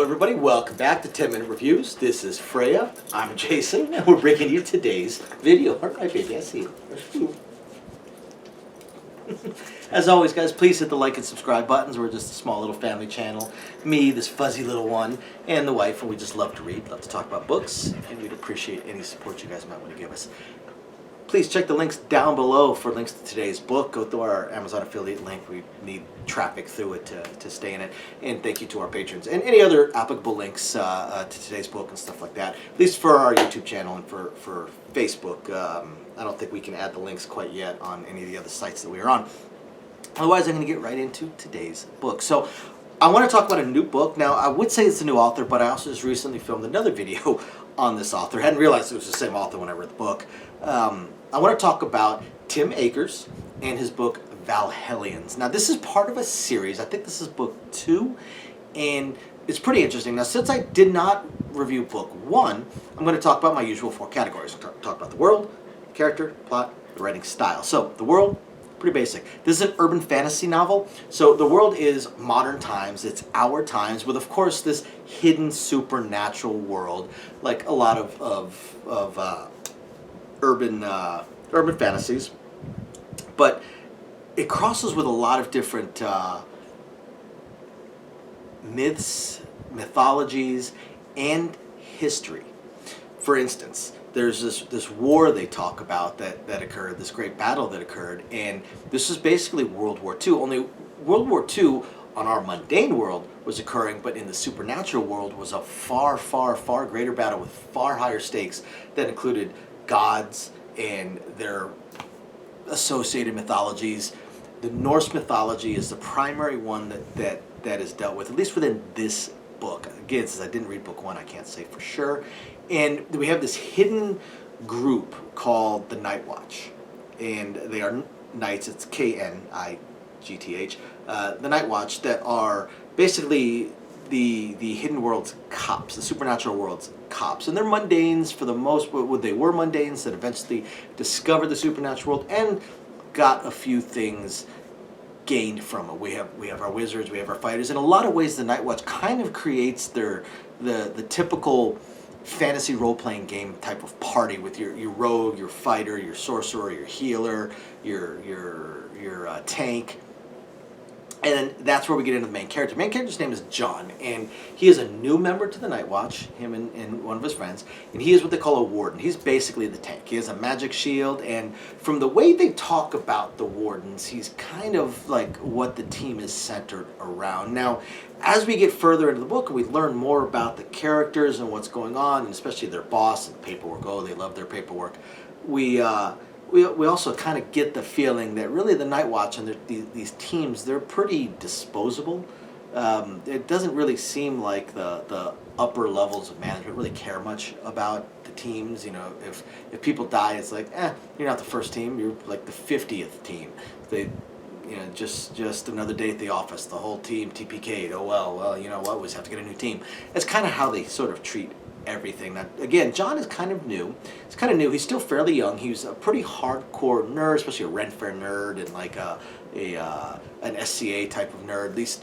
everybody, welcome back to 10 Minute Reviews. This is Freya, I'm Jason, and we're bringing you today's video. Alright baby, I see you. As always guys, please hit the like and subscribe buttons. We're just a small little family channel. Me, this fuzzy little one, and the wife, and we just love to read, love to talk about books, and we'd appreciate any support you guys might want to give us. Please check the links down below for links to today's book. Go through our Amazon affiliate link. We need traffic through it to stay in it. And thank you to our patrons. And any other applicable links to today's book and stuff like that. At least for our YouTube channel and for Facebook. I don't think we can add the links quite yet on any of the other sites that we are on. Otherwise, I'm going to get right into today's book. So, I want to talk about a new book. Now, I would say it's a new author, but I also just recently filmed another video on this author. I hadn't realized it was the same author when I read the book. I want to talk about Tim Akers and his book Valhellions. Now, this is part of a series. I think this is book 2, and it's pretty interesting. Now, since I did not review book 1, I'm going to talk about my usual 4 categories. I'll talk about the world, character, plot, the writing style. So, the world, pretty basic. This is an urban fantasy novel. So the world is modern times. It's our times with, of course, this hidden supernatural world, like a lot of urban fantasies. But it crosses with a lot of different myths, mythologies, and history. For instance, there's this war they talk about that occurred, this great battle that occurred, and this is basically World War II. Only World War II on our mundane world was occurring, but in the supernatural world was a far, far, far greater battle with far higher stakes that included gods and their associated mythologies. The Norse mythology is the primary one that is dealt with, at least within this book. Again, since I didn't read book 1, I can't say for sure. And we have this hidden group called the Night Watch, and they are knights. It's K-N-I-G-T-H. The Night Watch that are basically the hidden world's cops, the supernatural world's cops, and they're mundanes for the most. They were mundanes that eventually discovered the supernatural world and got a few things gained from it. We have our wizards, we have our fighters. In a lot of ways, the Night Watch kind of creates the typical fantasy role-playing game type of party with your rogue, your fighter, your sorcerer, your healer, your tank. And then that's where we get into the main character. The main character's name is John, and he is a new member to the Night Watch, him and one of his friends, and he is what they call a warden. He's basically the tank. He has a magic shield, and from the way they talk about the wardens, he's kind of like what the team is centered around. Now, as we get further into the book, we learn more about the characters and what's going on, and especially their boss and paperwork. Oh, they love their paperwork. We also kind of get the feeling that really the Night Watch and these teams, they're pretty disposable. It doesn't really seem like the upper levels of management really care much about the teams. You know, if people die, it's like, you're not the first team, you're like the 50th team. They, you know, just another day at the office, the whole team TPK'd. Oh well, you know what, we just have to get a new team. That's kind of how they sort of treat everything. Now, again, John is kind of new. He's kind of new. He's still fairly young. He's a pretty hardcore nerd, especially a Ren Fair nerd and like an SCA type of nerd. At least,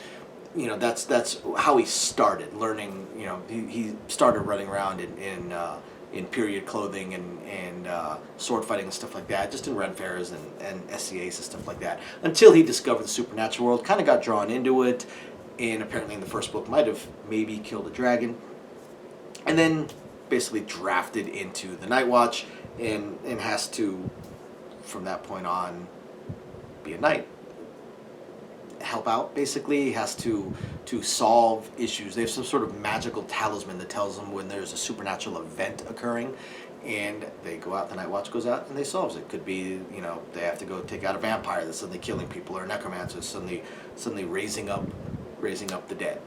you know, that's how he started learning. You know, he started running around in period clothing and sword fighting and stuff like that, just in Ren Fairs and SCAs and stuff like that, until he discovered the supernatural world, kind of got drawn into it, and apparently in the first book might have maybe killed a dragon. And then basically drafted into the Night Watch and has to, from that point on, be a knight. Help out, basically. He has to solve issues. They have some sort of magical talisman that tells them when there's a supernatural event occurring. And they go out, the Night Watch goes out and they solve it. Could be, you know, they have to go take out a vampire that's suddenly killing people, or a necromancer suddenly raising up the dead.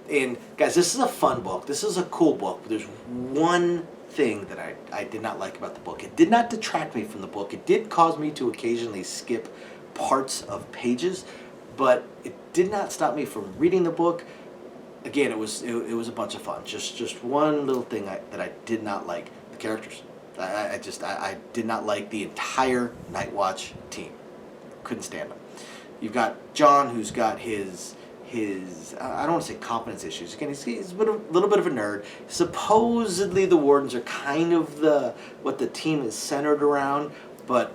And guys, this is a fun book. This is a cool book. But there's one thing that I did not like about the book. It did not detract me from the book. It did cause me to occasionally skip parts of pages, but it did not stop me from reading the book. Again, it was a bunch of fun. Just one little thing that I did not like: the characters. I did not like the entire Night Watch team. Couldn't stand them. You've got John, who's got his his I don't want to say confidence issues. Again, he's a little bit of a nerd. Supposedly the Wardens are kind of what the team is centered around, but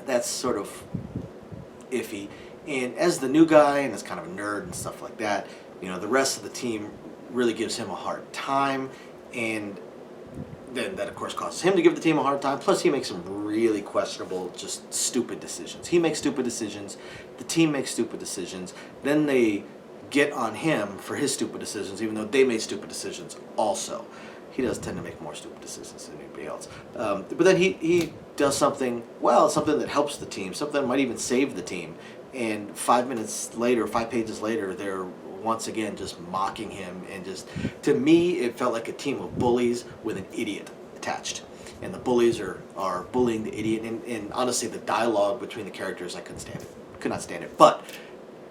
that's sort of iffy. And as the new guy and as kind of a nerd and stuff like that, the rest of the team really gives him a hard time, and then that of course causes him to give the team a hard time. Plus he makes some really questionable, just stupid decisions. He makes stupid decisions, the team makes stupid decisions, then they get on him for his stupid decisions, even though they made stupid decisions also. He does tend to make more stupid decisions than anybody else. But then he does something that helps the team, something that might even save the team. And 5 pages later, they're once again just mocking him, and just, to me, it felt like a team of bullies with an idiot attached. And the bullies are bullying the idiot, and honestly, the dialogue between the characters, I could not stand it. But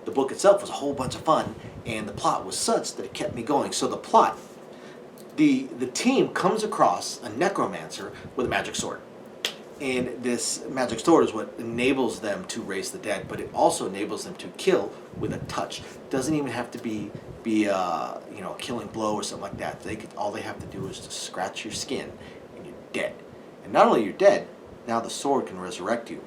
the book itself was a whole bunch of fun, and the plot was such that it kept me going. So the plot, the team comes across a necromancer with a magic sword. And this magic sword is what enables them to raise the dead, but it also enables them to kill with a touch. Doesn't even have to be a killing blow or something like that. All they have to do is to scratch your skin, and you're dead. And not only you're dead, now the sword can resurrect you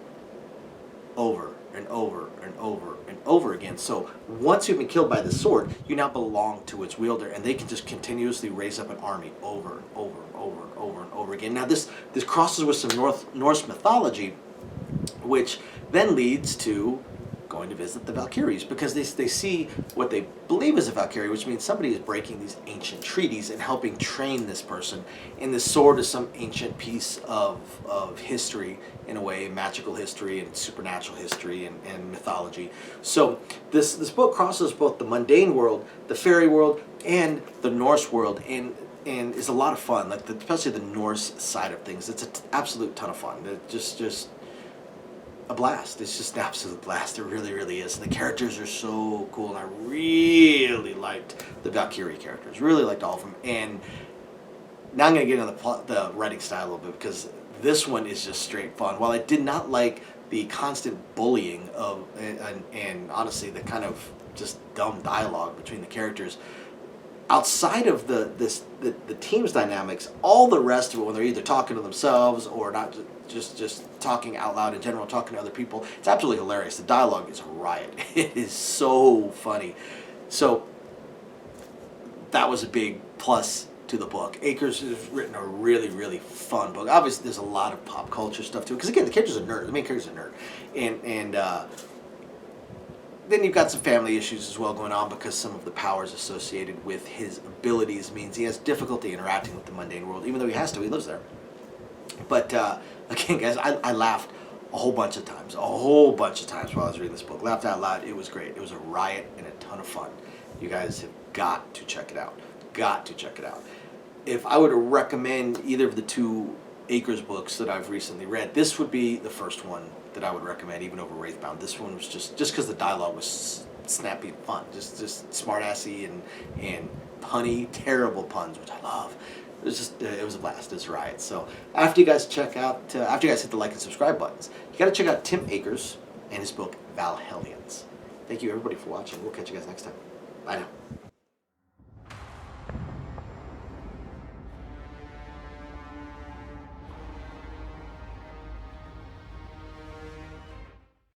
over and over and over and over again. So once you've been killed by the sword, you now belong to its wielder, and they can just continuously raise up an army over and over and over and over and over again. Now this crosses with some Norse mythology, which then leads to going to visit the Valkyries, because they see what they believe is a Valkyrie, which means somebody is breaking these ancient treaties and helping train this person. And this sword is some ancient piece of history, in a way, magical history and supernatural history and mythology. So this book crosses both the mundane world, the fairy world, and the Norse world, and is a lot of fun. Like especially the Norse side of things, it's an absolute ton of fun. It just a blast. It's just an absolute blast. It really, really is. And the characters are so cool, and I really liked the Valkyrie characters. Really liked all of them. And now I'm going to get into the writing style a little bit, because this one is just straight fun. While I did not like the constant bullying of and honestly the kind of just dumb dialogue between the characters, outside of the team's dynamics, all the rest of it, when they're either talking to themselves or not, just talking out loud in general, talking to other people, it's absolutely hilarious. The dialogue is a riot. It is so funny. So that was a big plus to the book. Akers has written a really, really fun book. Obviously, there's a lot of pop culture stuff too, because again, the character's a nerd. The main character's a nerd, and then you've got some family issues as well going on, because some of the powers associated with his abilities means he has difficulty interacting with the mundane world, even though he has to. He lives there. But again, guys, I laughed a whole bunch of times while I was reading this book. Laughed out loud. It was great. It was a riot and a ton of fun. You guys have got to check it out. Got to check it out. If I were to recommend either of the two Akers books that I've recently read, this would be the first one that I would recommend, even over Wraithbound. This one was just because the dialogue was snappy and fun, just smart-assy and punny, terrible puns, which I love. It was a blast. It was a riot. So after you guys hit the like and subscribe buttons, you got to check out Tim Akers and his book Valhellions. Thank you everybody for watching. We'll catch you guys next time. Bye now.